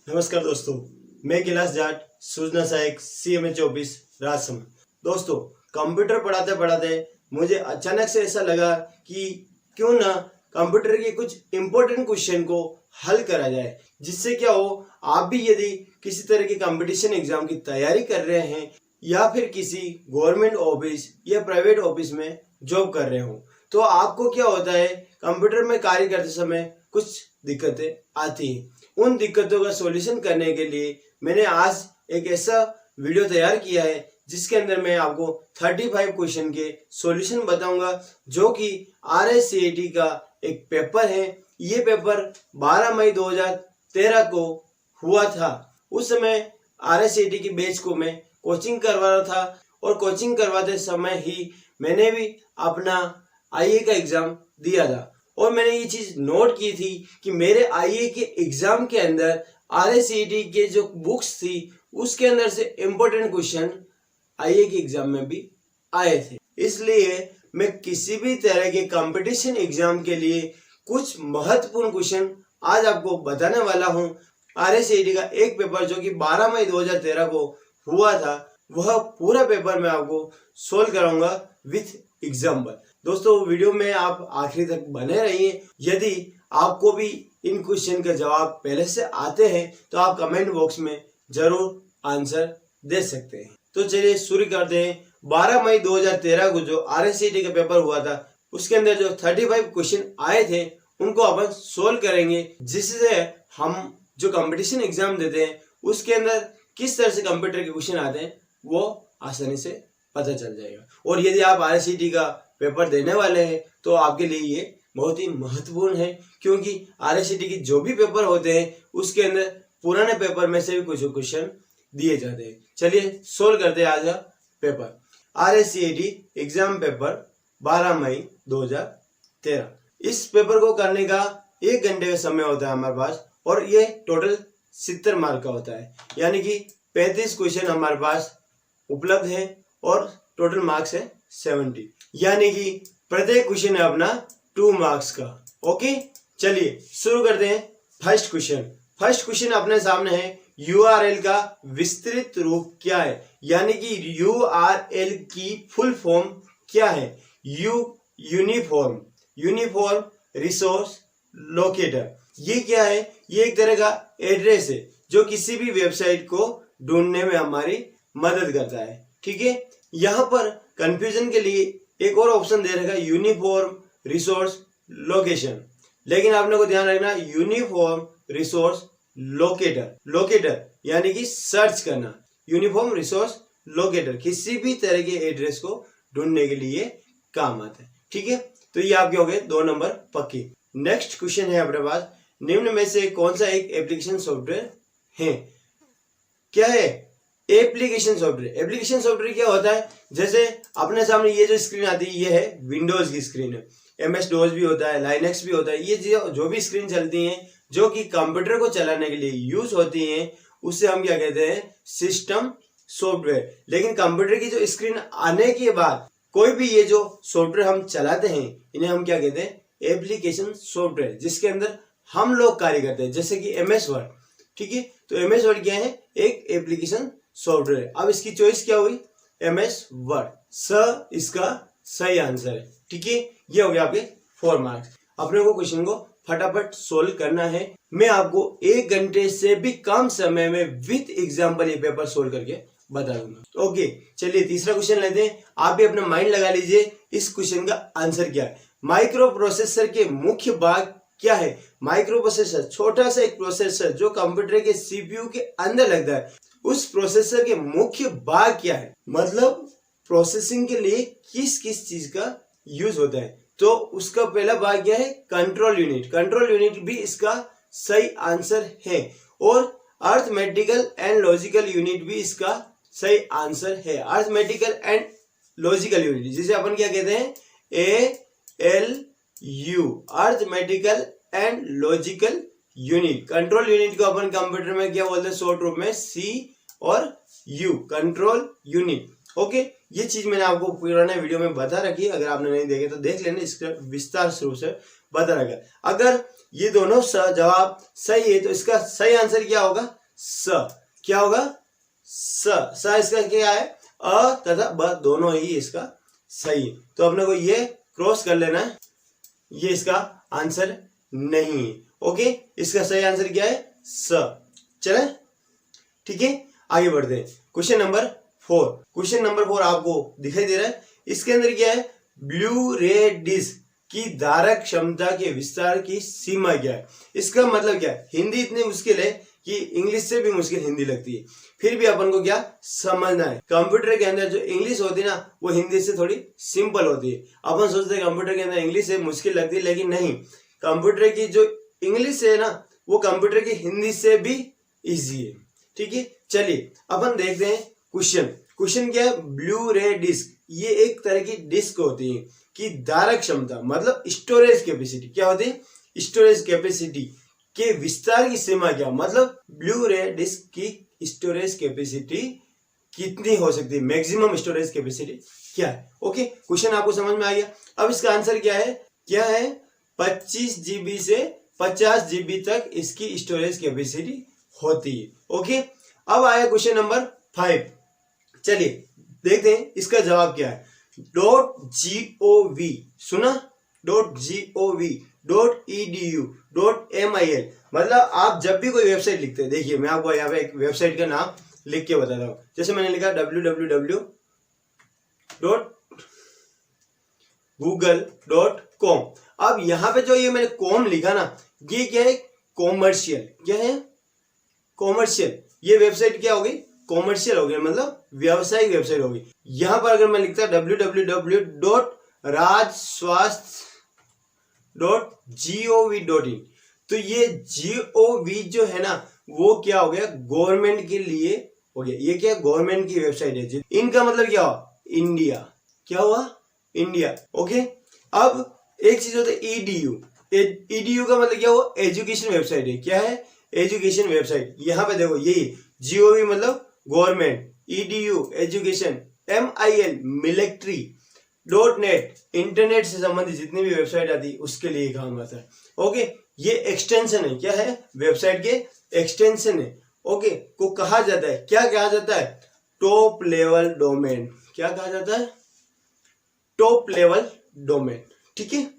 नमस्कार दोस्तों, मैं कैलाश जाट, सूचना सहायक CMH ऑफिस राजसमंद। दोस्तों, कंप्यूटर पढ़ाते पढ़ाते मुझे अचानक से ऐसा लगा कि क्यों ना कंप्यूटर के कुछ इम्पोर्टेंट क्वेश्चन को हल करा जाए, जिससे क्या हो, आप भी यदि किसी तरह के कंपटीशन एग्जाम की तैयारी कर रहे हैं या फिर किसी गवर्नमेंट ऑफिस या प्राइवेट ऑफिस में जॉब कर रहे हो, तो आपको क्या होता है, कंप्यूटर में कार्य करते समय कुछ दिक्कतें आती हैं। उन दिक्कतों का सॉल्यूशन करने के लिए मैंने आज एक ऐसा वीडियो तैयार किया है जिसके अंदर मैं आपको 35 क्वेश्चन के सॉल्यूशन बताऊंगा, जो कि RSCET का एक पेपर है। ये पेपर 12 मई 2013 को हुआ था। उस समय RSCET की बैच को मैं कोचिंग करवा रहा था और कोचिंग करवाते समय ही मैंने भी अपना IA का एग्जाम दिया था। और मैंने ये चीज नोट की थी कि मेरे IA के एग्जाम के अंदर RSCET के जो बुक्स थी उसके अंदर से इम्पोर्टेंट क्वेश्चन IA के एग्जाम में भी आए थे। इसलिए मैं किसी भी तरह के कंपटीशन एग्जाम के लिए कुछ महत्वपूर्ण क्वेश्चन आज आपको बताने वाला हूं। RSCET का एक पेपर जो कि 12 मई 2013 को हुआ था, वह पूरा पेपर मैं आपको सोल्व कराऊंगा विथ एग्जाम्पल। दोस्तों, वीडियो में आप आखिरी तक बने रहिए। यदि आपको भी इन क्वेश्चन का जवाब पहले से आते हैं तो आप कमेंट बॉक्स में जरूर आंसर दे सकते हैं। तो चलिए शुरू करते हैं। 12 मई 2013 को जो RSCET का पेपर हुआ था उसके अंदर जो 35 क्वेश्चन आए थे उनको अपन सोल्व करेंगे, जिससे हम जो कंपटीशन एग्जाम देते हैं उसके अंदर किस तरह से कंप्यूटर के क्वेश्चन आते हैं वो आसानी से पता चल जाएगा। और यदि आप RSCET का पेपर देने वाले हैं तो आपके लिए ये बहुत ही महत्वपूर्ण है, क्योंकि RSCET की जो भी पेपर होते हैं उसके अंदर पुराने पेपर में से भी कुछ क्वेश्चन दिए जाते हैं। चलिए सोल्व करते हैं आज का पेपर। RSCET एग्जाम पेपर 12 मई 2013। इस पेपर को करने का 1 घंटे का समय होता है हमारे पास, और ये टोटल 70 मार्क का होता है, यानी कि 35 क्वेश्चन हमारे पास उपलब्ध है और टोटल मार्क्स है 70, यानी कि प्रत्येक क्वेश्चन है अपना 2 मार्क्स का। ओके, चलिए शुरू करते हैं। फर्स्ट क्वेश्चन अपने सामने है, URL का विस्तृत रूप क्या है, यानी कि URL की फुल फॉर्म क्या है। Uniform resource locator. ये क्या है, ये एक तरह का एड्रेस है जो किसी भी वेबसाइट को ढूंढने में हमारी मदद करता है। ठीक है, यहाँ पर कंफ्यूजन के लिए एक और ऑप्शन दे रखा है, यूनिफॉर्म रिसोर्स लोकेशन, लेकिन आपने को ध्यान रखना यूनिफॉर्म रिसोर्स लोकेटर यानी कि सर्च करना। यूनिफॉर्म रिसोर्स लोकेटर किसी भी तरह के एड्रेस को ढूंढने के लिए काम आता है। ठीक है, तो ये आपके हो गए 2 नंबर पक्के। नेक्स्ट क्वेश्चन है अपने पास, निम्न में से कौन सा एक एप्लीकेशन सॉफ्टवेयर है। क्या है एप्लीकेशन सॉफ्टवेयर क्या होता है, जैसे अपने सामने ये जो स्क्रीन आती है ये है विंडोज की स्क्रीन है, MS DOS भी होता है, लाइनेक्स भी होता है। ये जो भी स्क्रीन चलती हैं जो कि कंप्यूटर को चलाने के लिए यूज होती हैं, उससे हम क्या कहते हैं, सिस्टम सॉफ्टवेयर। लेकिन कंप्यूटर की जो स्क्रीन आने के बाद कोई भी ये जो सॉफ्टवेयर हम चलाते हैं इन्हें हम क्या कहते हैं, एप्लीकेशन सॉफ्टवेयर, जिसके अंदर हम लोग कार्य करते हैं, जैसे कि MS वर्ड। ठीक है, तो MS वर्ड क्या है, एक एप्लीकेशन सॉफ्टवेयर। अब इसकी चॉइस क्या हुई, MS वर्ड। इसका सही आंसर है। ठीक है, ये हो गया आपके 4 मार्क्स। अपने को क्वेश्चन को फटाफट सोल्व करना है। मैं आपको 1 घंटे से भी कम समय में विथ एग्जाम्पल ये पेपर सोल्व करके बता दूंगा। ओके, चलिए तीसरा क्वेश्चन लेते हैं। आप भी अपना माइंड लगा लीजिए, इस क्वेश्चन का आंसर क्या है। माइक्रो प्रोसेसर के मुख्य भाग क्या है। माइक्रो प्रोसेसर छोटा सा एक प्रोसेसर जो कंप्यूटर के CPU के अंदर लगता है, उस प्रोसेसर के मुख्य भाग क्या है, मतलब प्रोसेसिंग के लिए किस किस चीज का यूज होता है। तो उसका पहला भाग क्या है, कंट्रोल यूनिट भी इसका सही आंसर है, और अर्थमेटिकल एंड लॉजिकल यूनिट भी इसका सही आंसर है। अर्थमेटिकल एंड लॉजिकल यूनिट जिसे अपन क्या कहते हैं, ALU, arithmetical and logical unit. Control unit को अपन कंप्यूटर में क्या बोलते हैं, शॉर्ट रूप में C और U, कंट्रोल यूनिट। ओके, ये चीज मैंने आपको पुराने वीडियो में बता रखी है, अगर आपने नहीं देखे तो देख लेना, इसका विस्तार रूप से बता रखा है। अगर ये दोनों जवाब सही है तो इसका सही आंसर क्या होगा, स। क्या होगा? स इसका क्या है? अ तथा ब दोनों ही इसका सही है। तो अपने को ये क्रॉस कर लेना है, ये इसका आंसर नहीं है। ओके, इसका सही आंसर क्या है? स। चले, ठीक है, आगे बढ़ते हैं। Question number 4। क्वेश्चन नंबर 4 आपको दिखाई दे रहा है। इसके अंदर क्या है? ब्लू रे डिस्क की धारक क्षमता के विस्तार की सीमा क्या है? इसका मतलब क्या है? हिंदी इतनी मुश्किल है कि इंग्लिश से भी मुश्किल हिंदी लगती है, फिर भी अपन को क्या समझना है। कंप्यूटर के अंदर जो इंग्लिश होती है ना, वो हिंदी से थोड़ी सिंपल होती है। अपन सोचते हैं कंप्यूटर के अंदर इंग्लिश है मुश्किल लगती है, लेकिन नहीं, कंप्यूटर की जो इंग्लिश है ना, वो कंप्यूटर की हिंदी से भी इजी है। ठीक है, चलिए अपन देखते हैं क्वेश्चन। क्वेश्चन क्या है? ब्लू रे डिस्क, ये एक तरह की डिस्क होती है कि धारक क्षमता मतलब स्टोरेज कैपेसिटी क्या होती है? स्टोरेज कैपेसिटी के विस्तार की सीमा क्या, मतलब ब्लू रे डिस्क की स्टोरेज कैपेसिटी कितनी हो सकती है, मैक्सिमम स्टोरेज कैपेसिटी क्या है। ओके, क्वेश्चन आपको समझ में आ गया। अब इसका आंसर क्या है? क्या है? 25 GB से 50 GB तक इसकी स्टोरेज कैपेसिटी होती है। ओके, अब आया क्वेश्चन नंबर 5। चलिए देखते हैं इसका जवाब क्या है। .gov सुना? .gov.edu .mil, मतलब आप जब भी कोई वेबसाइट लिखते हैं, देखिए मैं आपको यहाँ पे एक वेबसाइट का नाम लिख के बताता हूँ। जैसे मैंने लिखा www.google.com। अब यहाँ पे जो ये मैंने कॉम लिखा ना, ये क्या है? कॉमर्शियल। क्या है? कॉमर्शियल। ये वेबसाइट क्या होगी? कॉमर्शियल हो गया, मतलब व्यावसायिक वेबसाइट होगी। यहां पर अगर मैं लिखता www.rajswasth.gov.in, तो ये GOV जो है ना, वो क्या हो गया? गवर्नमेंट के लिए हो गया। ये क्या? गवर्नमेंट की वेबसाइट है। इनका मतलब क्या हुआ? इंडिया। क्या हुआ? इंडिया। ओके, अब एक चीज होता है EDU। EDU का मतलब क्या हुआ? एजुकेशन वेबसाइट है। क्या है? Education website. यहाँ पे देखो, यही GOV मतलब government, EDU education, MIL military, .net internet से संबंधित जितनी भी वेबसाइट आती है उसके लिए काम आता है। ओके, ये एक्सटेंशन है। क्या है? वेबसाइट के एक्सटेंशन है। ओके, को कहा जाता है, क्या कहा जाता है? Top level domain. क्या कहा जाता है? Top level domain. ठीक है,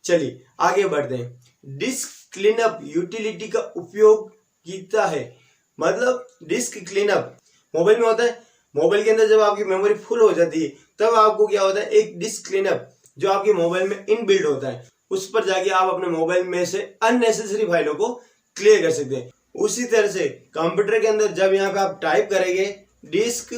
चलिए आगे बढ़ते हैं। डिस्क क्लीनअप यूटिलिटी का उपयोग किया है, मतलब डिस्क क्लीनअप मोबाइल में होता है। मोबाइल के अंदर जब आपकी मेमोरी फुल हो जाती है, तब आपको क्या होता है? एक डिस्क क्लीनअप जो आपके मोबाइल में इनबिल्ट होता है, उस पर जाके आप अपने मोबाइल में से अननेसेसरी फाइलों को क्लियर कर सकते हैं। उसी तरह से कंप्यूटर के अंदर जब यहाँ पे आप टाइप करेंगे डिस्क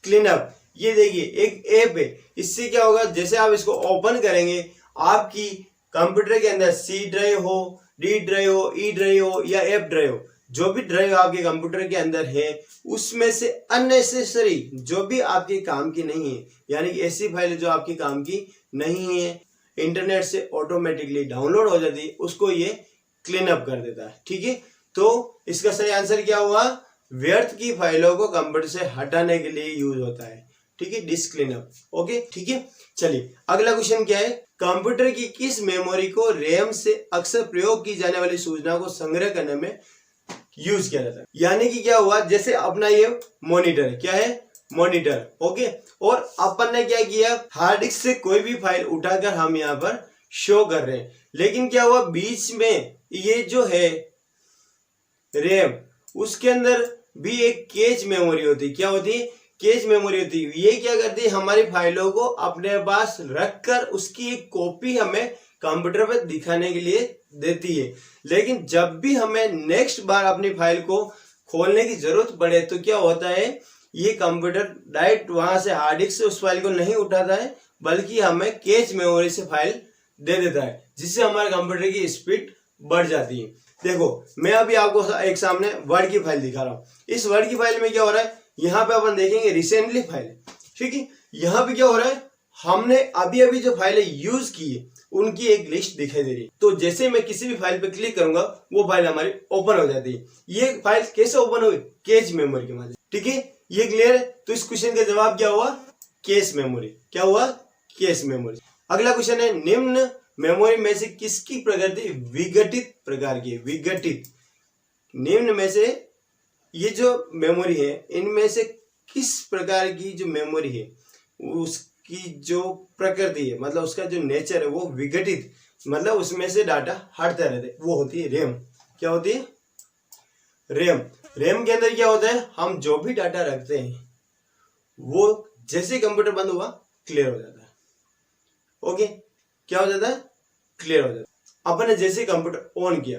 क्लीनअप, ये देखिए एक ऐप है। इससे क्या होगा? जैसे आप इसको ओपन करेंगे, आपकी कंप्यूटर के अंदर C ड्राइव हो, D ड्राइव हो, E ड्राइव हो या F ड्राइव हो, जो भी ड्राइव आपके कंप्यूटर के अंदर है, उसमें से अननेसेसरी जो भी आपके काम की नहीं है, यानी कि ऐसी फाइल जो आपके काम की नहीं है, इंटरनेट से ऑटोमेटिकली डाउनलोड हो जाती है, उसको ये क्लीन अप कर देता है। ठीक है, तो इसका सही आंसर क्या हुआ? व्यर्थ की फाइलों को कंप्यूटर से हटाने के लिए यूज होता है। ठीक है, डिस्क क्लीनअप। ओके, ठीक है, चलिए अगला क्वेश्चन क्या है? कंप्यूटर की किस मेमोरी को रैम से अक्सर प्रयोग की जाने वाली सूचना को संग्रह करने में यूज किया जाता है? यानी कि क्या हुआ? जैसे अपना ये मॉनिटर, क्या है? मॉनिटर। ओके, और अपन ने क्या किया? हार्ड डिस्क से कोई भी फाइल उठाकर हम यहाँ पर शो कर रहे हैं, लेकिन क्या हुआ? बीच में ये जो है रैम, उसके अंदर भी एक कैच मेमोरी होती है। क्या होती है? कैच मेमोरी होती है। ये क्या करती है? हमारी फाइलों को अपने पास रखकर उसकी एक कॉपी हमें कंप्यूटर पर दिखाने के लिए देती है। लेकिन जब भी हमें नेक्स्ट बार अपनी फाइल को खोलने की जरूरत पड़े, तो क्या होता है? ये कंप्यूटर डायरेक्ट वहां से हार्ड डिस्क से उस फाइल को नहीं उठाता है, बल्कि हमें कैच मेमोरी से फाइल दे देता है, जिससे हमारे कंप्यूटर की स्पीड बढ़ जाती है। देखो, मैं अभी आपको एक सामने वर्ड की फाइल दिखा रहा हूँ। इस वर्ड की फाइल में क्या हो रहा है? यहाँ पे अपन देखेंगे रिसेंटली फाइल, ठीक है। यहाँ पे क्या हो रहा है? हमने अभी अभी जो फाइलें यूज की है उनकी एक लिस्ट दिखाई दे रही है। तो जैसे मैं किसी भी फाइल पे क्लिक करूंगा, वो फाइल हमारी ओपन हो जाती है। ये फाइल कैसे ओपन हुई? कैच मेमोरी के माध्यम। ठीक है, ये क्लियर है? तो इस क्वेश्चन का जवाब क्या हुआ? Cache memory. क्या हुआ? Cache memory. अगला क्वेश्चन है, निम्न मेमोरी में से किसकी प्रकृति विघटित प्रकार की है? विघटित, निम्न में से ये जो मेमोरी है इनमें से किस प्रकार की जो मेमोरी है उसकी जो प्रकृति है, मतलब उसका जो नेचर है वो विघटित, मतलब उसमें से डाटा हटता रहता है, वो होती है रैम। क्या होती है? रैम। रैम के अंदर क्या होता है, हम जो भी डाटा रखते हैं वो जैसे कंप्यूटर बंद हुआ क्लियर हो जाता है। ओके, क्या हो जाता है? क्लियर हो जाता है। अपन ने जैसे कंप्यूटर ऑन किया,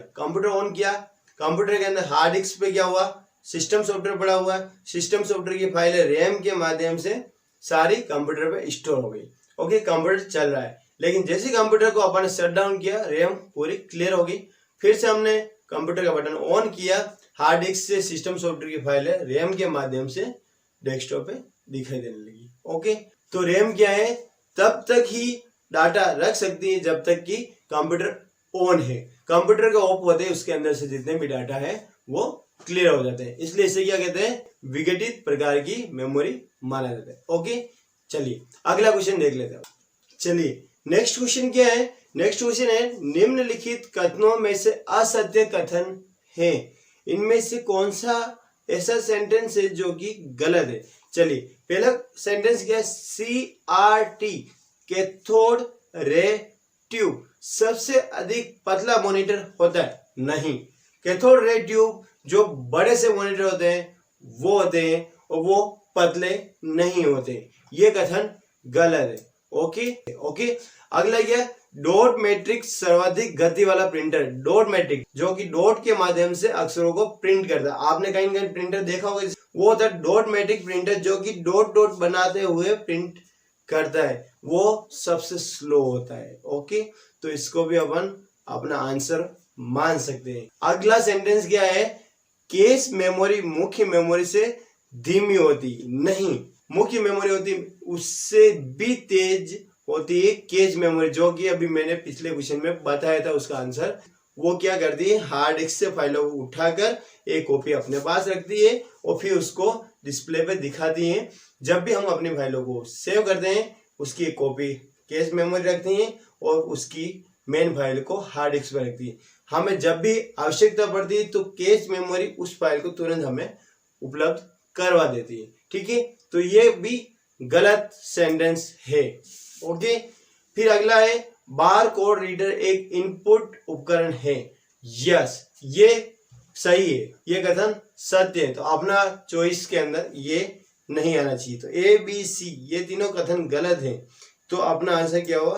कंप्यूटर के अंदर हार्ड डिस्क पे क्या हुआ, सिस्टम सॉफ्टवेयर पड़ा हुआ है, सिस्टम सॉफ्टवेयर की फाइलें रैम के माध्यम से सारी कंप्यूटर पे स्टोर हो गई। ओके, कंप्यूटर चल रहा है, लेकिन जैसे कंप्यूटर को अपन ने शट डाउन किया, रैम पूरी क्लियर हो गई। फिर से हमने कंप्यूटर का बटन ऑन किया, हार्ड डिस्क से सिस्टम सॉफ्टवेयर की फाइलें रैम के माध्यम से डेस्कटॉप पे दिखाई देने लगी। ओके, तो रैम क्या है, तब तक ही डाटा रख सकती है जब तक कि कंप्यूटर ऑन है। कंप्यूटर का ऑफ होते ही उसके अंदर से जितने भी डाटा है वो क्लियर हो जाते हैं, इसलिए इसे क्या कहते हैं, विघटित प्रकार की मेमोरी माना जाता है। ओके, चलिए अगला क्वेश्चन देख लेते हैं। चलिए नेक्स्ट क्वेश्चन क्या है, नेक्स्ट क्वेश्चन है निम्नलिखित कथनों में से असत्य कथन है, इनमें से कौन सा ऐसा सेंटेंस है जो कि गलत है। चलिए पहला सेंटेंस क्या है, CRT कैथोड रे ट्यूब सबसे अधिक पतला मॉनिटर होता है। नहीं, कैथोड रे ट्यूब जो बड़े से मॉनिटर होते हैं वो होते हैं और वो पतले नहीं होते, ये कथन गलत है। ओके, अगला क्या है, डॉट मैट्रिक्स सर्वाधिक गति वाला प्रिंटर। डॉट मैट्रिक जो कि डॉट के माध्यम से अक्षरों को प्रिंट करता है, आपने कहीं कहीं प्रिंटर देखा होगा, वो होता है डॉट मैट्रिक प्रिंटर जो कि डॉट डॉट बनाते हुए प्रिंट करता है, वो सबसे स्लो होता है। ओके, तो इसको भी अपन अपना आंसर मान सकते हैं। अगला सेंटेंस क्या है, कैश मेमोरी मुख्य मेमोरी से धीमी होती नहीं, मुख्य मेमोरी होती उससे भी तेज होती है कैश मेमोरी, जो कि अभी मैंने पिछले क्वेश्चन में बताया था उसका आंसर। वो क्या करती है, हार्ड डिस्क से फाइलों को उठाकर एक कॉपी अपने पास रखती है और फिर उसको डिस्प्ले पे दिखाती है। जब भी हम अपनी फाइलों को सेव करते हैं उसकी एक कॉपी कैश मेमोरी रखती है और उसकी मेन फाइल को हार्ड डिस्क पर रखती है। हमें जब भी आवश्यकता पड़ती है तो कैश मेमोरी उस फाइल को तुरंत हमें उपलब्ध करवा देती है। ठीक है, तो ये भी गलत सेंटेंस है। ओके, फिर अगला है बार कोड रीडर एक इनपुट उपकरण है। यस, ये सही है, ये कथन सत्य है, तो अपना चॉइस के अंदर ये नहीं आना चाहिए। तो ABC ये तीनों कथन गलत हैं, तो अपना आंसर क्या हुआ,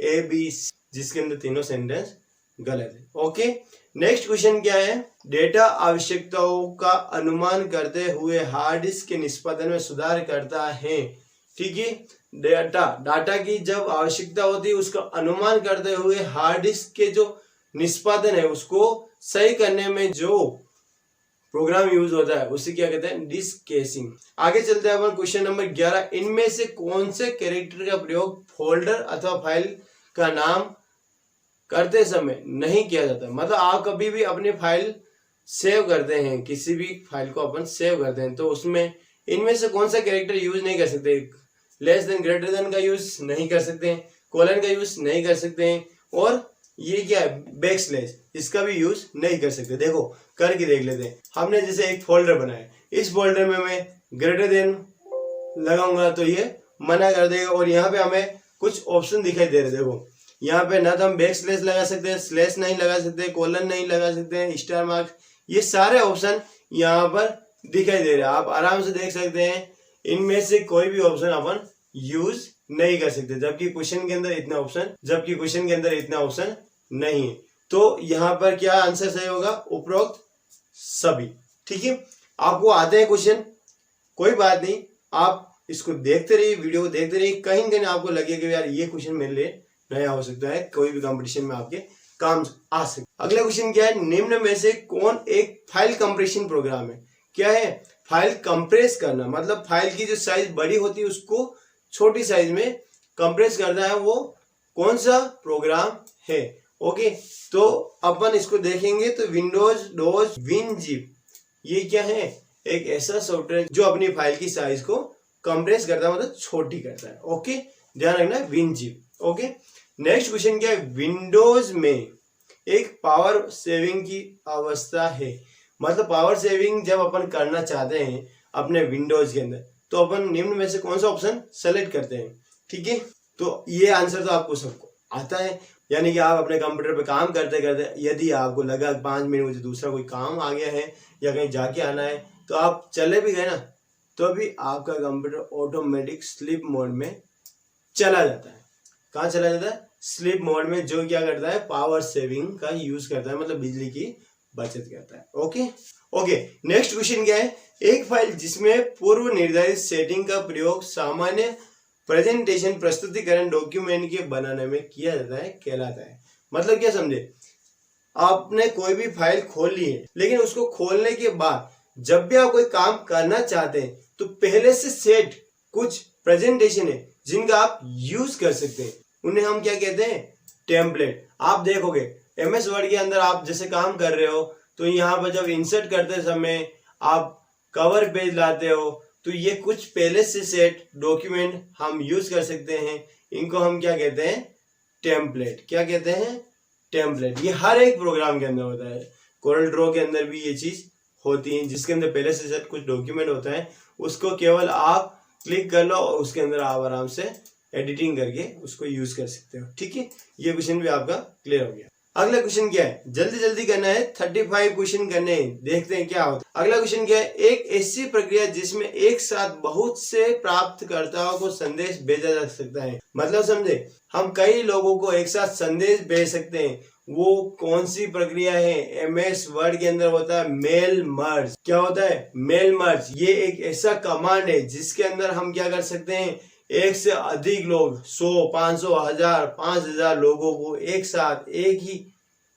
ABC, जिसके अंदर तीनों सेंटेंस गलत है। ओके, नेक्स्ट क्वेश्चन क्या है, डेटा आवश्यकताओं का अनुमान करते हुए हार्ड डिस्क के निष्पादन में सुधार करता है। ठीक है, डाटा की जब आवश्यकता होती है उसका अनुमान करते हुए हार्ड डिस्क के जो निष्पादन है उसको सही करने में जो प्रोग्राम यूज होता है उसे क्या कहते हैं, डिस्क कैशिंग। आगे चलते हैं अपन क्वेश्चन नंबर 11, इनमें से कौन से कैरेक्टर का प्रयोग फोल्डर अथवा फाइल का नाम करते समय नहीं किया जाता। मतलब आप कभी भी अपनी फाइल सेव करते हैं, किसी भी फाइल को अपन सेव करते हैं तो उसमें इनमें से कौन सा कैरेक्टर यूज नहीं कर सकते, लेस देन ग्रेटर देन का यूज नहीं कर सकते हैं, कोलन का यूज नहीं कर सकते हैं, और ये क्या है, बैक स्लैश, इसका भी यूज नहीं कर सकते। देखो करके देख लेते हैं। हमने जैसे एक फोल्डर बनाया, इस फोल्डर में मैं ग्रेटर देन लगाऊंगा तो ये मना कर देगा, और यहाँ पे हमें कुछ ऑप्शन दिखाई दे रहे। देखो यहाँ पे ना तो हम बैक स्लैश लगा सकते हैं, स्लैश नहीं लगा सकते, कोलन नहीं लगा सकते हैं, स्टार मार्क, ये सारे ऑप्शन यहाँ पर दिखाई दे रहे हैं। आप आराम से देख सकते हैं, इनमें से कोई भी ऑप्शन अपन यूज नहीं कर सकते, जबकि क्वेश्चन के अंदर इतना ऑप्शन नहीं है। तो यहाँ पर क्या आंसर सही होगा, उपरोक्त सभी। ठीक है, आपको आते हैं क्वेश्चन, कोई बात नहीं, आप इसको देखते रहिए, वीडियो को देखते रहिए, कहीं न कहीं आपको लगेगा यार ये क्वेश्चन मेरे लिए नया हो सकता है, कोई भी कंपटीशन में आपके काम आ सकता है। अगला क्वेश्चन क्या है, निम्न में से कौन एक फाइल कंप्रेशन प्रोग्राम है। क्या है, फाइल कंप्रेस करना, मतलब फाइल की जो साइज बड़ी होती है उसको छोटी साइज में कंप्रेस करना है, वो कौन सा प्रोग्राम है। ओके, तो अपन इसको देखेंगे तो विंडोज डॉस विनजिप, ये क्या है, एक ऐसा सॉफ्टवेयर जो अपनी फाइल की साइज को कंप्रेस करता है, मतलब छोटी करता है। ओके, ध्यान रखना है, विनजिप। ओके, नेक्स्ट क्वेश्चन क्या है, विंडोज में एक पावर सेविंग की अवस्था है, मतलब पावर सेविंग जब अपन करना चाहते हैं अपने विंडोज के अंदर तो अपन निम्न में से कौन सा ऑप्शन सेलेक्ट करते हैं। ठीक है, तो ये आंसर तो आपको सबको आता है। यानी कि आप अपने कंप्यूटर पे काम करते करते यदि आपको लगा 5 मिनट मुझे दूसरा कोई काम आ गया है या कहीं जाके आना है तो आप चले भी गए ना तो भी आपका कंप्यूटर ऑटोमेटिक स्लीप मोड में चला जाता है। कहाँ चला जाता है? स्लीप मोड में, जो क्या करता है पावर सेविंग का यूज करता है, मतलब बिजली की बचत करता है। ओके, नेक्स्ट क्वेश्चन क्या है? एक फाइल जिसमें पूर्व निर्धारित सेटिंग का प्रयोग सामान्य प्रेजेंटेशन प्रस्तुतिकरण डॉक्यूमेंट के बनाने में किया जाता है कहलाता है। मतलब क्या समझे? आपने कोई भी फाइल खोल ली है लेकिन उसको खोलने के बाद जब भी आप कोई काम करना चाहते हैं तो पहले से सेट कुछ प्रेजेंटेशन है जिनका आप यूज कर सकते हैं, उन्हें हम क्या कहते हैं? टेम्पलेट। आप देखोगे MS वर्ड के अंदर आप जैसे काम कर रहे हो तो यहाँ पर जब इंसर्ट करते समय आप कवर पेज लाते हो तो ये कुछ पहले से सेट डॉक्यूमेंट हम यूज कर सकते हैं। इनको हम क्या कहते हैं? टेम्पलेट। क्या कहते हैं? टेम्पलेट। ये हर एक प्रोग्राम के अंदर होता है। कोरल ड्रॉ के अंदर भी ये चीज होती है जिसके अंदर पहले से सेट कुछ डॉक्यूमेंट होता है, उसको केवल आप क्लिक कर लो और उसके अंदर आप आराम से एडिटिंग करके उसको यूज कर सकते हो। ठीक है, ये क्वेश्चन भी आपका क्लियर हो गया। अगला क्वेश्चन क्या है? जल्दी जल्दी करना है, 35 क्वेश्चन करने हैं, देखते हैं क्या होता है। अगला क्वेश्चन क्या है? एक ऐसी प्रक्रिया जिसमें एक साथ बहुत से प्राप्तकर्ताओं को संदेश भेजा जा सकता है। मतलब समझे, हम कई लोगों को एक साथ संदेश भेज सकते हैं, वो कौन सी प्रक्रिया है? MS वर्ड के अंदर होता है मेल मर्ज। क्या होता है? Mail merge. ये एक ऐसा कमांड है जिसके अंदर हम क्या कर सकते हैं? एक से अधिक लोग 100, 500, 1000, 5000 लोगों को एक साथ एक ही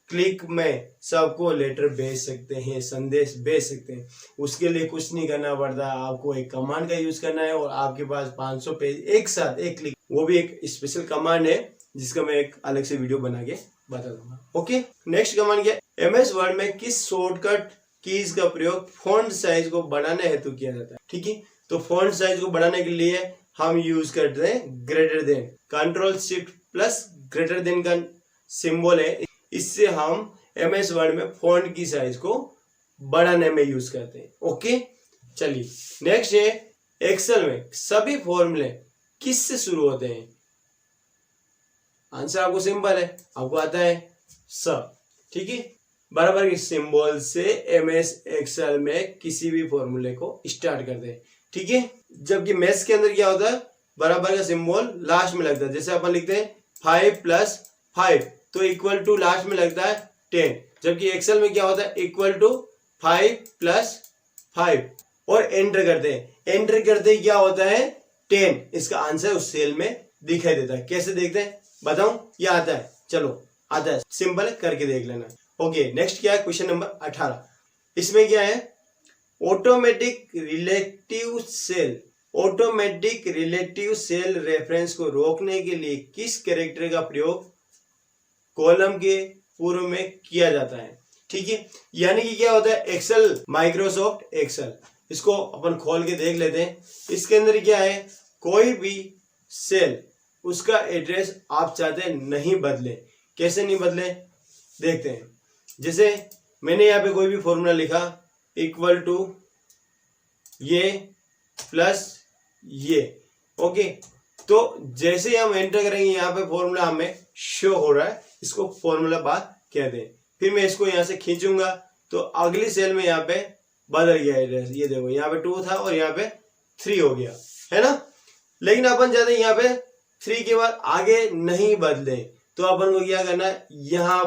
क्लिक में सबको लेटर भेज सकते हैं, संदेश भेज सकते हैं। उसके लिए कुछ नहीं करना पड़ता, आपको एक कमांड का यूज करना है और आपके पास 500 पेज एक साथ एक क्लिक, वो भी एक स्पेशल कमांड है जिसका मैं एक अलग से वीडियो बना के बता दूंगा। ओके, नेक्स्ट कमांड क्या है? MS वर्ड में किस शॉर्टकट कीज का प्रयोग फॉन्ट साइज को बढ़ाने हेतु किया जाता है? ठीक है, तो फॉन्ट साइज को बढ़ाने के लिए हम यूज करते हैं greater than. Ctrl+Shift+ greater than का सिंबल है, इससे हम MS वर्ड में फॉन्ट की साइज को बढ़ाने में यूज करते हैं। ओके, चलिए नेक्स्ट है एक्सेल में सभी फॉर्मूले किस से शुरू होते हैं? आंसर आपको सिंपल है, आपको आता है स। ठीक है, बराबर के सिंबल से MS एक्सेल में किसी भी फॉर्मूले को स्टार्ट करते हैं। ठीक है, जबकि मैथ्स के अंदर क्या होता है? बराबर का सिंबल लास्ट में लगता है। जैसे अपन लिखते हैं 5 + 5 तो इक्वल टू लास्ट में लगता है 10, जबकि एक्सेल में क्या होता है? इक्वल टू 5 + 5 और एंटर करते हैं। एंटर करते ही क्या होता है? 10। इसका आंसर उस सेल में दिखाई देता है। कैसे देखते हैं बताऊं? ये आता है, चलो आता है, सिंपल करके देख लेना। ओके, नेक्स्ट क्या है? Question number 18। इसमें क्या है? Automatic relative cell. Automatic relative cell reference को रोकने के लिए किस कैरेक्टर का प्रयोग कॉलम के पूर्व में किया जाता है? ठीक है, यानी कि क्या होता है? एक्सेल, माइक्रोसॉफ्ट एक्सेल, इसको अपन खोल के देख लेते हैं। इसके अंदर क्या है? कोई भी सेल उसका एड्रेस आप चाहते नहीं बदले। कैसे नहीं बदले देखते हैं। जैसे मैंने यहाँ पे कोई भी फॉर्मूला लिखा इक्वल टू ये प्लस ये। ओके, तो जैसे हम एंटर करेंगे यहाँ पे फॉर्मूला हमें शो हो रहा है, इसको फॉर्मूला बार कहते हैं। फिर मैं इसको यहाँ से खींचूंगा तो अगली सेल में यहाँ पे बदल गया एड्रेस। ये देखो यहाँ पे 2 था और यहाँ पे 3 हो गया, है ना। लेकिन अपन चाहते हैं यहाँ पे 3 के बाद आगे नहीं बदले, तो अपन को क्या करना है? यहाँ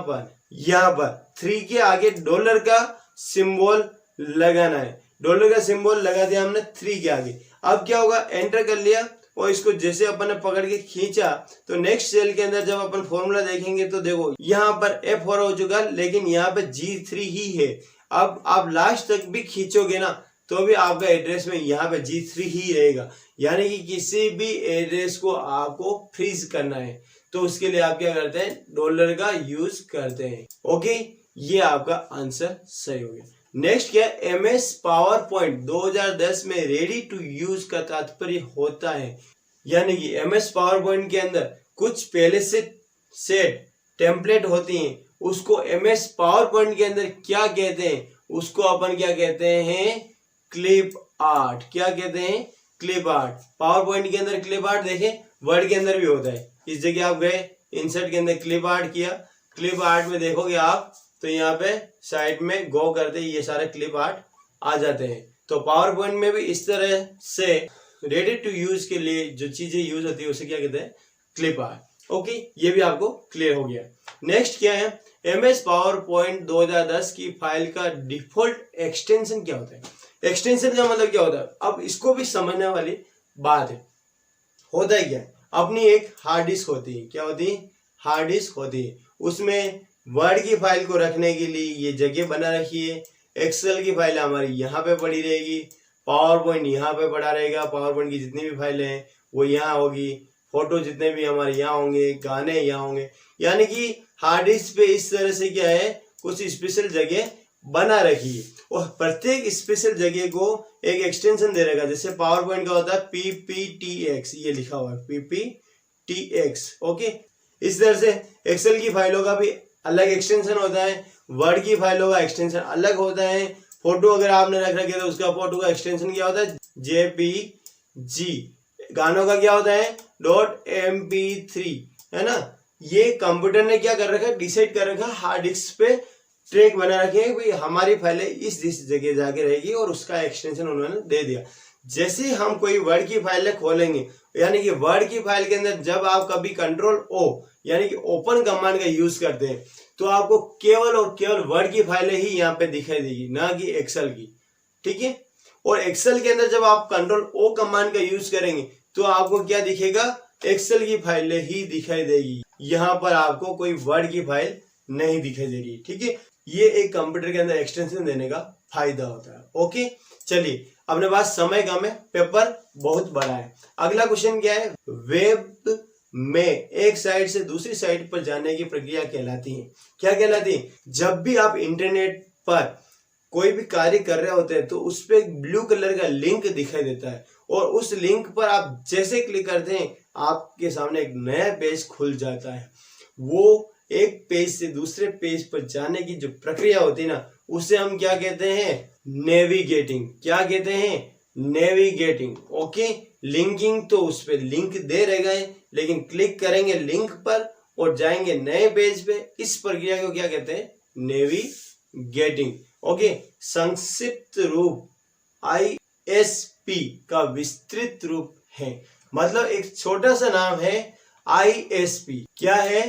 पर 3 के आगे डॉलर का सिंबल लगाना है। डॉलर का सिंबल लगा दिया हमने 3 के आगे। अब क्या होगा? एंटर कर लिया और इसको जैसे अपन ने पकड़ के खींचा तो नेक्स्ट सेल के अंदर जब अपन फॉर्मूला देखेंगे तो देखो यहाँ पर F4 हो चुका, लेकिन यहाँ पे G3 ही है। अब आप लास्ट तक भी खींचोगे ना तो भी आपका एड्रेस में यहाँ पे G3 ही रहेगा। यानी कि किसी भी एड्रेस को आपको फ्रीज करना है तो उसके लिए आप क्या करते हैं? डॉलर का यूज करते हैं। ओके, ये आपका आंसर सही हो गया। नेक्स्ट क्या है? MS PowerPoint 2010 में रेडी टू यूज का तात्पर्य होता है। यानी कि MS PowerPoint के अंदर कुछ पहले से सेट टेम्पलेट होती हैं, उसको MS PowerPoint के अंदर क्या कहते हैं उसको अपन क्या कहते हैं, क्लिप आर्ट। क्या कहते हैं, क्लिप आर्ट। पावर पॉइंट के अंदर क्लिप आर्ट देखें, वर्ड के अंदर भी होता है। इस जगह आप गए, इंसर्ट के अंदर क्लिप आर्ट किया, क्लिप आर्ट में देखोगे आप तो यहाँ पे साइड में गो करते ये सारे क्लिप आर्ट आ जाते हैं। तो पावर पॉइंट में भी इस तरह से रेडी टू यूज के लिए जो चीजें यूज होती है उसे क्या कहते हैं, क्लिप आर्ट। ओके, ये भी आपको क्लियर हो गया। नेक्स्ट क्या है, MS पावर पॉइंट 2010 की फाइल का डिफॉल्ट एक्सटेंशन क्या होता है। एक्सटेंशन का मतलब क्या होता है, अब इसको भी समझने वाली बात है। होता है क्या है, अपनी एक हार्ड डिस्क होती है। क्या होती है, हार्ड डिस्क होती है। उसमें वर्ड की फाइल को रखने के लिए ये जगह बना रखी है। एक्सेल की फाइल हमारी यहाँ पे पड़ी रहेगी, पावर पॉइंट यहाँ पे पड़ा रहेगा, पावर पॉइंट की जितनी भी फाइलें हैं वो यहाँ होगी, फोटो जितने भी हमारे यहाँ होंगे, गाने यहाँ होंगे। यानी कि हार्ड डिस्क पे इस तरह से क्या है, कुछ स्पेशल जगह बना रखी है और प्रत्येक स्पेशल जगह को एक एक्सटेंशन दे रहेगा। जैसे पावर पॉइंट का होता है PPTX, ये लिखा हुआ है PPTX। ओके, इस तरह से एक्सेल की फाइलों का भी अलग एक्सटेंशन होता है, वर्ड की फाइलों का एक्सटेंशन अलग होता है। फोटो अगर आपने रख रखे तो उसका फोटो का एक्सटेंशन क्या होता है, JPG। गानों का क्या होता है, .mp3, है ना। ये कंप्यूटर ने क्या कर रखा है, डिसाइड कर रखा है, हार्ड डिस्क पे ट्रैक बना रखे हैं भाई हमारी फाइलें इस जगह जाके रहेगी और उसका एक्सटेंशन उन्होंने दे दिया। जैसे हम कोई वर्ड की फाइलें खोलेंगे, यानी कि वर्ड की फाइल के अंदर जब आप कभी Ctrl+O यानी कि ओपन कमांड का यूज करते हैं तो आपको केवल और केवल वर्ड की फाइलें ही यहाँ पे दिखाई देगी, ना कि एक्सेल की। ठीक है, और एक्सेल के अंदर जब आप Ctrl+O कमांड का यूज करेंगे तो आपको क्या दिखेगा, एक्सेल की फाइलें ही दिखाई देगी। यहाँ पर आपको कोई वर्ड की फाइल नहीं दिखाई देगी। ठीक है, ये एक कंप्यूटर के अंदर एक्सटेंशन देने का फायदा होता है। ओके, चलिए, अपने पास समय कम है, पेपर बहुत बड़ा है। अगला क्वेश्चन क्या है, वेब में एक साइट से दूसरी साइट पर जाने की प्रक्रिया कहलाती है। क्या कहलाती है, जब भी आप इंटरनेट पर कोई भी कार्य कर रहे होते हैं तो उस पर एक ब्लू कलर का लिंक दिखाई देता है और उस लिंक पर आप जैसे क्लिक करते हैं आपके सामने एक नया पेज खुल जाता है। वो एक पेज से दूसरे पेज पर जाने की जो प्रक्रिया होती है ना, उसे हम क्या कहते हैं, नेविगेटिंग। क्या कहते हैं, नेविगेटिंग। ओके, लिंकिंग तो उस पर लिंक दे रहेगा है, लेकिन क्लिक करेंगे लिंक पर और जाएंगे नए पेज पे। इस प्रक्रिया को क्या कहते हैं, नेविगेटिंग। ओके, संक्षिप्त रूप ISP का विस्तृत रूप है, मतलब एक छोटा सा नाम है ISP। क्या है,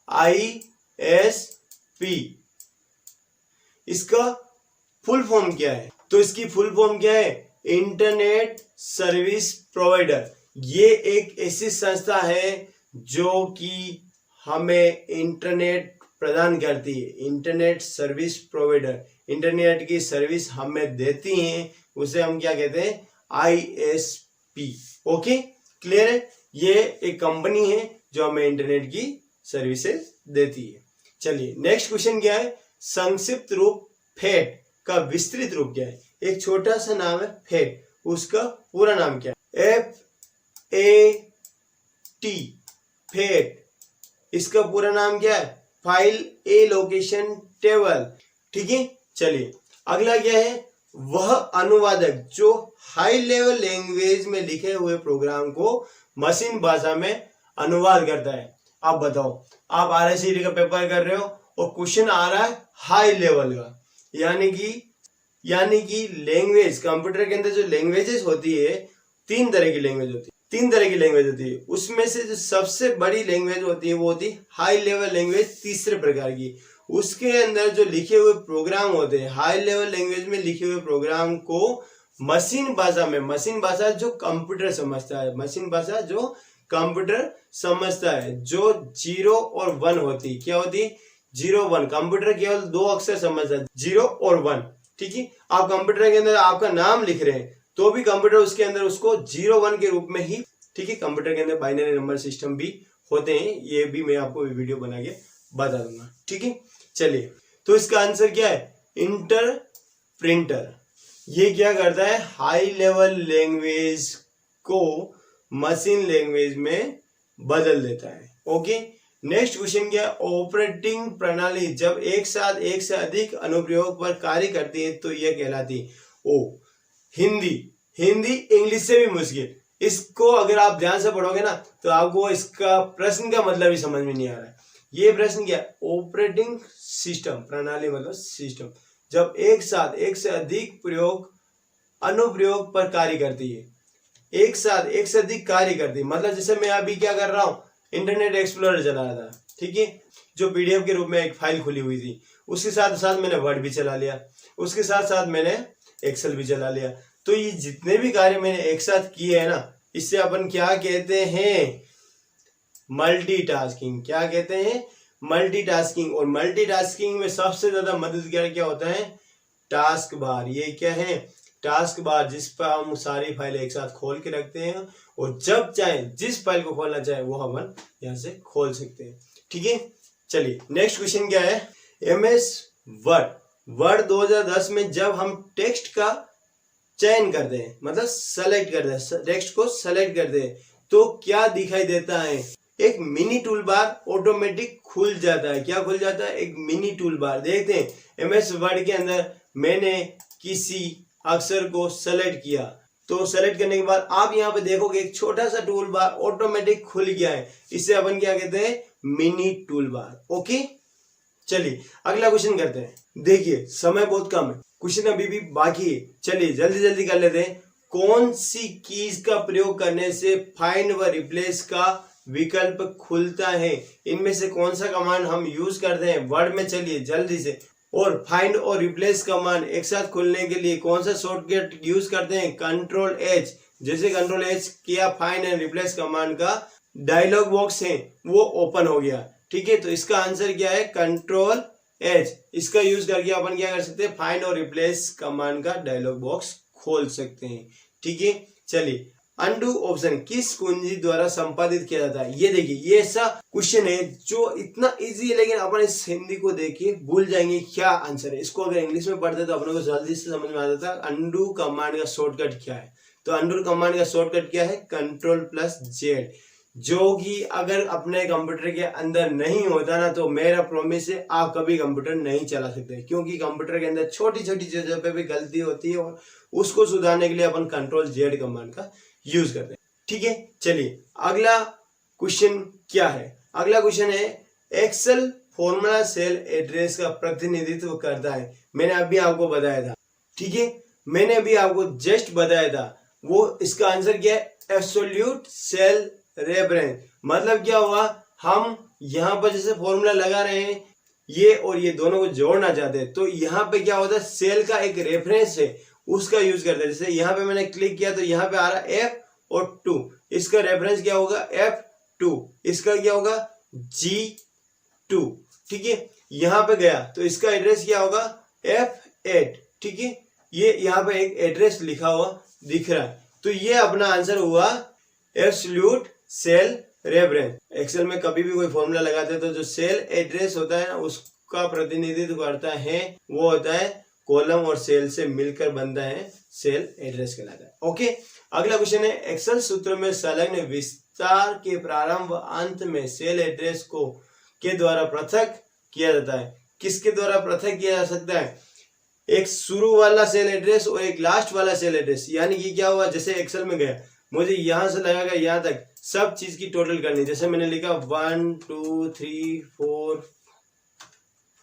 ISP। इसका फुल फॉर्म क्या है, तो इसकी फुल फॉर्म क्या है, इंटरनेट सर्विस प्रोवाइडर। ये एक ऐसी संस्था है जो कि हमें इंटरनेट प्रदान करती है। इंटरनेट सर्विस प्रोवाइडर, इंटरनेट की सर्विस हमें देती हैं, उसे हम क्या कहते हैं, ISP। ओके, क्लियर है, ये एक कंपनी है जो हमें इंटरनेट की सर्विसेज देती है। चलिए, नेक्स्ट क्वेश्चन क्या है, संक्षिप्त रूप FAT का विस्तृत रूप क्या है। एक छोटा सा नाम है FAT, उसका पूरा नाम क्या है, FAT, FAT। इसका पूरा नाम क्या है, फाइल एलोकेशन टेबल। ठीक है, चलिए, अगला क्या है, वह अनुवादक जो हाई लेवल लैंग्वेज में लिखे हुए प्रोग्राम को मशीन भाषा में अनुवाद करता है। आप बताओ, आप RSCD का पेपर कर रहे हो और क्वेश्चन आ रहा है हाई लेवल का, यानी कि लैंग्वेज, कंप्यूटर के अंदर जो लैंग्वेजेस होती है, तीन तरह की लैंग्वेज होती है। उसमें से जो सबसे बड़ी लैंग्वेज होती है वो होती है हाई लेवल लैंग्वेज, तीसरे प्रकार की। उसके अंदर जो लिखे हुए प्रोग्राम होते हैं, हाई लेवल लैंग्वेज में लिखे हुए प्रोग्राम को मशीन भाषा में, मशीन भाषा जो कंप्यूटर समझता है, मशीन भाषा जो कंप्यूटर समझता है, जो 0 और 1 होती है। क्या होती है, 0 1। कंप्यूटर केवल 2 अक्षर समझता है, 0 और 1। ठीक है, आप कंप्यूटर के अंदर आपका नाम लिख रहे हैं तो भी कंप्यूटर उसके अंदर उसको 0 1 के रूप में ही, ठीक है, कंप्यूटर के अंदर बाइनरी नंबर सिस्टम भी होते हैं, ये भी मैं आपको वीडियो बना के बता दूंगा। ठीक है, चलिए, तो इसका आंसर क्या है, इंटरप्रिंटर। ये क्या करता है, हाई लेवल लैंग्वेज को मशीन लैंग्वेज में बदल देता है। ओके, नेक्स्ट क्वेश्चन क्या है, ऑपरेटिंग प्रणाली जब एक साथ एक से अधिक अनुप्रयोग पर कार्य करती है तो यह कहलाती है। ओ, हिंदी। हिंदी इंग्लिश से भी मुश्किल, इसको अगर आप ध्यान से पढ़ोगे ना तो आपको इसका प्रश्न का मतलब ही समझ में नहीं आ रहा है। ये प्रश्न क्या है, ऑपरेटिंग सिस्टम, प्रणाली मतलब सिस्टम, जब एक साथ एक से अधिक अनुप्रयोग पर कार्य करती है, एक साथ एक से अधिक कार्य करती है। मतलब जैसे मैं अभी क्या कर रहा हूँ, इंटरनेट एक्सप्लोरर चला रहा था, ठीक है, जो पीडीएफ के रूप में एक फाइल खुली हुई थी, उसके साथ साथ मैंने वर्ड भी चला लिया, उसके साथ साथ मैंने एक्सेल भी चला लिया। तो ये जितने भी कार्य मैंने एक साथ किए हैं ना, इससे अपन क्या कहते हैं, मल्टीटास्किंग। क्या कहते हैं, मल्टीटास्किंग। और मल्टीटास्किंग में सबसे ज्यादा मददगार क्या होता है, टास्क बार। ये क्या है, टास्क बार, जिस पर हम सारी फाइलें एक साथ खोल के रखते हैं और जब चाहे जिस फाइल को खोलना चाहे वो हम यहाँ से खोल सकते हैं। ठीक है, चलिए नेक्स्ट क्वेश्चन क्या है, MS वर्ड 2010 में जब हम टेक्स्ट का चयन करते हैं, मतलब सेलेक्ट करते हैं, टेक्स्ट को सेलेक्ट करते हैं, तो क्या दिखाई देता है, एक मिनी टूल बार ऑटोमेटिक खुल जाता है। क्या खुल जाता है, एक मिनी टूल बार। देखते हैं MS वर्ड के अंदर मैंने किसी अक्षर को सेलेक्ट किया, तो सेलेक्ट करने के बाद आप यहाँ पे देखोगे एक छोटा सा टूल बार ऑटोमेटिक खुल गया है। इसे अपन क्या कहते हैं, मिनी टूल बार। ओके, चलिए अगला क्वेश्चन करते हैं। देखिए समय बहुत कम है, क्वेश्चन अभी भी बाकी है, चलिए जल्दी जल्दी कर लेते हैं। कौन सी कीज का प्रयोग करने से फाइंड व रिप्लेस का विकल्प खुलता है, इनमें से कौन सा कमांड हम यूज करते हैं वर्ड में, चलिए जल्दी से। और फाइंड और रिप्लेस कमांड एक साथ खुलने के लिए कौन सा शॉर्टकट यूज करते हैं, Ctrl+H। जैसे Ctrl+H किया, फाइंड एंड रिप्लेस कमांड का डायलॉग बॉक्स है वो ओपन हो गया। ठीक है, तो इसका आंसर क्या है, Ctrl+H। इसका यूज करके अपन क्या कर सकते हैं, फाइंड और रिप्लेस कमांड का डायलॉग बॉक्स खोल सकते हैं। ठीक है, चलिए अनडू ऑप्शन किस कुंजी द्वारा संपादित किया जाता है। ये देखिए, ये ऐसा क्वेश्चन है जो इतना इजी है, लेकिन अपन इस हिंदी को देखिए भूल जाएंगे क्या आंसर है। इसको अगर इंग्लिश में पढ़ते तो अपने को जल्दी से समझ में आ जाता है अनडू कमांड का शॉर्टकट क्या है। तो अनडू कमांड का शॉर्टकट क्या है, Ctrl+Z, जो कि अगर अपने कंप्यूटर के अंदर नहीं होता ना तो मेरा प्रॉमिस है आप कभी कंप्यूटर नहीं चला सकते, क्योंकि कंप्यूटर के अंदर छोटी छोटी चीजों पे भी गलती होती है और उसको सुधारने के लिए अपन Ctrl+Z कमांड का यूज करते हैं। ठीक है, चलिए अगला क्वेश्चन क्या है, अगला क्वेश्चन है एक्सेल फॉर्मूला सेल एड्रेस का प्रतिनिधित्व करता है। मैंने अभी आपको बताया था, ठीक है, मैंने अभी आपको जस्ट बताया था, वो इसका आंसर क्या है, एब्सोल्यूट सेल रेफरेंस। मतलब क्या हुआ, हम यहाँ पर जैसे फॉर्मूला लगा रहे हैं, ये और ये दोनों को जोड़ना चाहते हैं, तो यहाँ पे क्या होता है, सेल का एक रेफरेंस है उसका यूज करते हैं। जैसे यहाँ पे मैंने क्लिक किया तो यहाँ पे आ रहा है F और 2, इसका रेफरेंस क्या होगा, F2, इसका क्या होगा, G2। ठीक है, यहाँ पे गया तो इसका एड्रेस क्या होगा, F8। ठीक है, ये यहाँ पे एक एड्रेस लिखा हुआ दिख रहा है, तो ये अपना आंसर हुआ एब्सोल्यूट सेल रेफरेंस। एक्सेल में कभी भी कोई फॉर्मूला लगाते हैं तो जो सेल एड्रेस होता है ना उसका प्रतिनिधित्व करता है, वो होता है कॉलम और सेल से मिलकर बनता है सेल एड्रेस कहलाता है। ओके, अगला क्वेश्चन है एक्सेल सूत्र में संलग्न विस्तार के प्रारंभ अंत में सेल एड्रेस को के द्वारा पृथक किया जाता है। किसके द्वारा पृथक किया जा सकता है, एक शुरू वाला सेल एड्रेस और एक लास्ट वाला सेल एड्रेस। यानी कि क्या हुआ, जैसे एक्सेल में गया, मुझे यहां से लगा कर यहाँ तक सब चीज की टोटल करनी, जैसे मैंने लिखा 1 2 3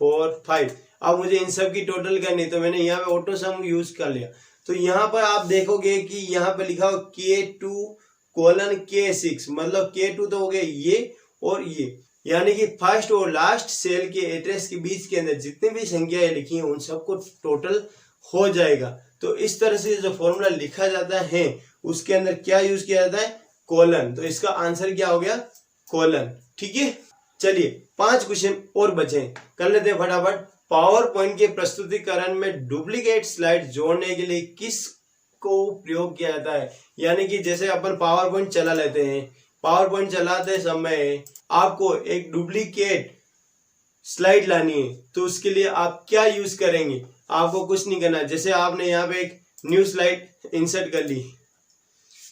4 5, अब मुझे इन सब की टोटल करनी, तो मैंने यहाँ पे ऑटो सम यूज कर लिया। तो यहाँ पर आप देखोगे कि यहाँ पे लिखा हो K2:K6, मतलब K2 तो हो गया ये और ये, यानी कि फर्स्ट और लास्ट सेल के एड्रेस के बीच के अंदर जितनी भी संख्याएं लिखी हैं उन सबको टोटल हो जाएगा। तो इस तरह से जो फॉर्मूला लिखा जाता है उसके अंदर क्या यूज किया जाता है, कोलन। तो इसका आंसर क्या हो गया, कोलन। ठीक है, चलिए 5 क्वेश्चन और बचे, कर लेते हैं फटाफट। पावर पॉइंट के प्रस्तुतिकरण में डुप्लीकेट स्लाइड जोड़ने के लिए किस को प्रयोग किया जाता है। यानी कि जैसे अपन पावर पॉइंट चला लेते हैं, पावर पॉइंट चलाते समय आपको एक डुप्लीकेट स्लाइड लानी है, तो उसके लिए आप क्या यूज करेंगे, आपको कुछ नहीं करना। जैसे आपने यहाँ पे एक न्यू स्लाइड इंसर्ट कर ली,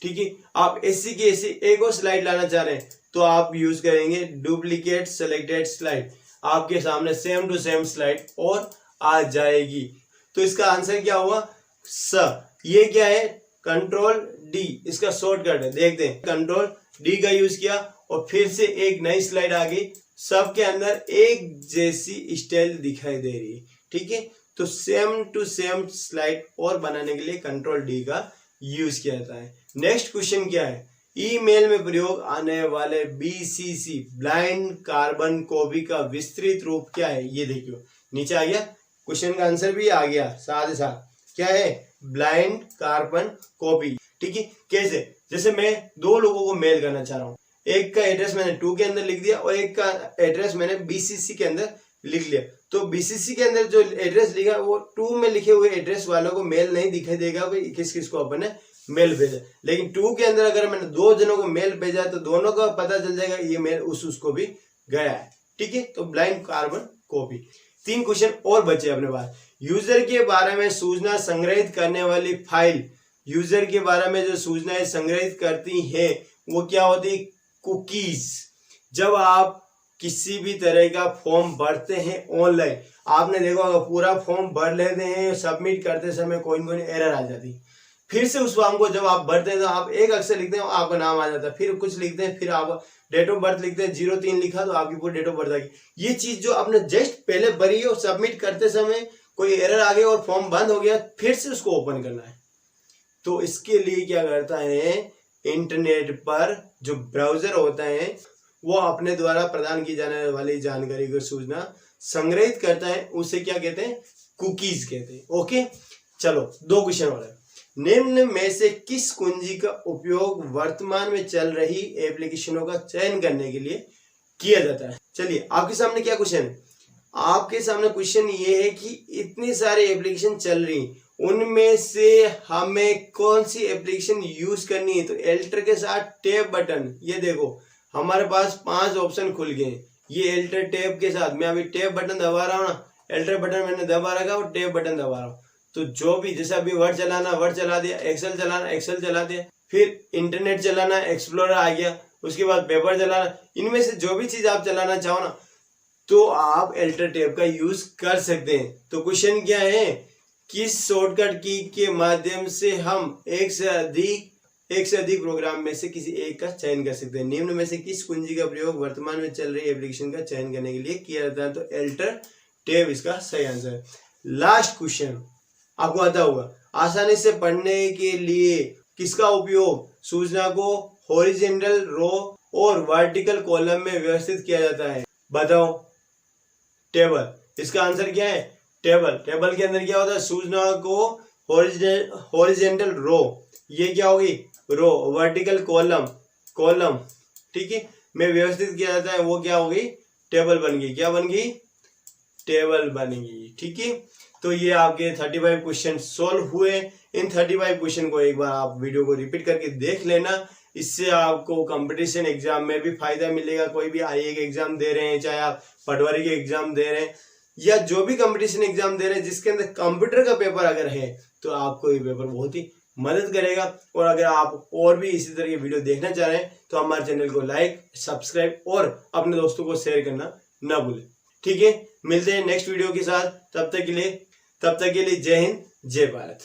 ठीक है, आप ऐसी की ऐसी एक और स्लाइड लाना चाह रहे हैं, तो आप यूज करेंगे डुप्लीकेट सेलेक्टेड स्लाइड, आपके सामने सेम टू सेम स्लाइड और आ जाएगी। तो इसका आंसर क्या हुआ? स। ये क्या है? कंट्रोल डी, इसका शॉर्टकट है। देखते हैं, कंट्रोल डी का यूज किया और फिर से एक नई स्लाइड आ गई, सबके अंदर एक जैसी स्टाइल दिखाई दे रही है। ठीक है, तो सेम टू सेम स्लाइड और बनाने के लिए कंट्रोल डी का यूज किया जाता है। नेक्स्ट क्वेश्चन क्या है? ईमेल में प्रयोग आने वाले BCC ब्लाइंड कार्बन कॉपी का विस्तृत रूप क्या है? ये देखियो नीचे आ गया, क्वेश्चन का आंसर भी आ गया साथ ही साथ। क्या है? Blind carbon copy. ठीक है, कैसे? जैसे मैं दो लोगों को मेल करना चाह रहा हूँ, एक का एड्रेस मैंने 2 के अंदर लिख दिया और एक का एड्रेस मैंने BCC के अंदर लिख लिया। तो BCC के अंदर जो एड्रेस लिखा वो 2 में लिखे हुए एड्रेस वालों को मेल नहीं दिखाई देगा कि किस किस को अपन ने मेल भेजा। लेकिन 2 के अंदर अगर मैंने 2 जनों को मेल भेजा तो दोनों को पता चल जाएगा ये मेल उसको भी गया है। ठीक है, तो ब्लाइंड कार्बन कॉपी। 3 क्वेश्चन और बचे अपने पास। यूजर के बारे में सूचना संग्रहित करने वाली फाइल, यूजर के बारे में जो सूचनाएं संग्रहित करती है वो क्या होती? कुकीज। जब आप किसी भी तरह का फॉर्म भरते हैं ऑनलाइन, आपने देखा होगा पूरा फॉर्म भर लेते हैं, सबमिट करते समय कोई न कोई एरर आ जाती, फिर से उस फॉर्म को जब आप भरते हैं तो आप एक अक्षर लिखते हैं आपका नाम आ जाता है, फिर कुछ लिखते हैं, फिर आप डेट ऑफ बर्थ लिखते हैं, 03 लिखा तो आपकी पूरी डेट ऑफ बर्थ आ गई। ये चीज जो आपने जस्ट पहले भरी है और सबमिट करते समय कोई एरर आ गया और फॉर्म बंद हो गया, फिर से उसको ओपन करना है। तो इसके लिए क्या करता है, इंटरनेट पर जो ब्राउजर होता है वो अपने द्वारा प्रदान की जाने वाली जानकारी को सूचना संग्रहित करता है, उसे क्या कहते हैं? कुकीज कहते हैं। ओके, चलो 2 क्वेश्चन और है। निम्न में से किस कुंजी का उपयोग वर्तमान में चल रही एप्लीकेशनों का चयन करने के लिए किया जाता है? चलिए आपके सामने क्या क्वेश्चन है? आपके सामने क्वेश्चन ये है कि इतनी सारी एप्लीकेशन चल रही, उनमें से हमें कौन सी एप्लीकेशन यूज करनी है? तो एल्टर के साथ टैब बटन, ये देखो हमारे पास 5 ऑप्शन खुल गए। ये एल्टर टैब के साथ मैं अभी टैब बटन दबा रहा हूँ ना, एल्टर बटन मैंने दबा रखा और टैब बटन दबा रहा हूँ। तो जो भी, जैसे अभी वर्ड चलाना वर्ड चला दिया, एक्सेल चलाना एक्सेल चला दिया, फिर इंटरनेट चलाना एक्सप्लोरर आ गया, उसके बाद पेपर चलाना, इनमें से जो भी चीज आप चलाना चाहो ना तो आप एल्टर टैब का यूज कर सकते हैं। तो क्वेश्चन क्या है? किस शॉर्टकट की के माध्यम से हम एक से अधिक प्रोग्राम में से किसी एक का चयन कर सकते हैं? निम्न में से किस कुंजी का प्रयोग वर्तमान में चल रही एप्लीकेशन का चयन करने के लिए किया जाता है? तो एल्टर टैब इसका सही आंसर है। लास्ट क्वेश्चन आपको आता होगा, आसानी से पढ़ने के लिए किसका उपयोग सूचना को हॉरिजॉन्टल रो और वर्टिकल कॉलम में व्यवस्थित किया जाता है? बताओ। टेबल। इसका आंसर क्या है? टेबल। टेबल के अंदर क्या होता है? सूचना को हॉरिजॉन्टल रो, ये क्या होगी? रो। वर्टिकल कॉलम, ठीक है, में व्यवस्थित किया जाता है, वो क्या होगी? टेबल बन गई। क्या बन गई? टेबल बन गई। ठीक है, तो ये आपके 35 क्वेश्चन सोल्व हुए। इन 35 क्वेश्चन को एक बार आप वीडियो को रिपीट करके देख लेना, इससे आपको कंपटीशन एग्जाम में भी फायदा मिलेगा। कोई भी आईए के एग्जाम दे रहे हैं, चाहे आप पटवारी के एग्जाम दे रहे हैं या जो भी कंपटीशन एग्जाम दे रहे हैं जिसके अंदर कंप्यूटर का पेपर अगर है तो आपको ये पेपर बहुत ही मदद करेगा। और अगर आप और भी इसी तरह की वीडियो देखना चाह रहे हैं तो हमारे चैनल को लाइक, सब्सक्राइब और अपने दोस्तों को शेयर करना ना भूलें। ठीक है, मिलते हैं नेक्स्ट वीडियो के साथ। तब तक के लिए जय हिंद, जय भारत।